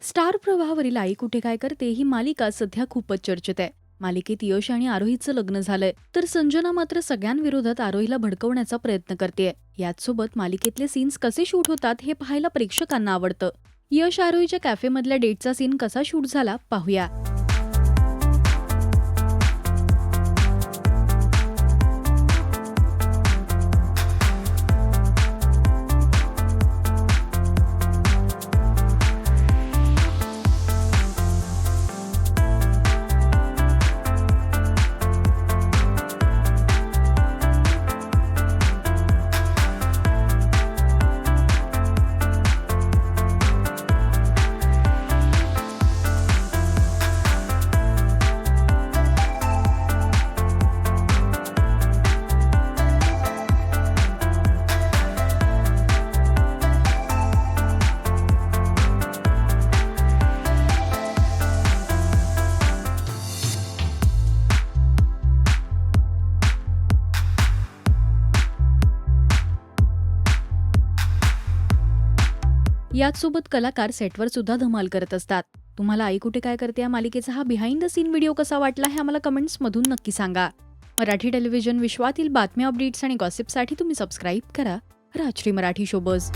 Star प्रवाहावरील आई कुठे काय करते ही मालिका सध्या खूपच चर्चेत आहे. मालिकेत यश आणि आरोहीचं लग्न झालंय, तर संजना मात्र सगळ्यांविरोधात आरोहीला भडकवण्याचा प्रयत्न करतेय. याचसोबत मालिकेतले सीन्स कसे शूट होतात हे पाहायला प्रेक्षकांना आवडतं. यश आरोहीच्या कॅफेमधल्या डेटचा सीन कसा शूट झाला पाहूया. याचसोबत कलाकार सेटवर सुद्धा धमाल करत असतात. तुम्हाला आई कुठे काय करते या मालिकेचा हा बिहाइंड द सीन व्हिडिओ कसा वाटला हे आम्हाला कमेंट्समधून नक्की सांगा. मराठी टेलिव्हिजन विश्वातील बातम्या, अपडेट्स आणि गॉसिपसाठी तुम्ही सबस्क्राईब करा राजश्री मराठी शोबज.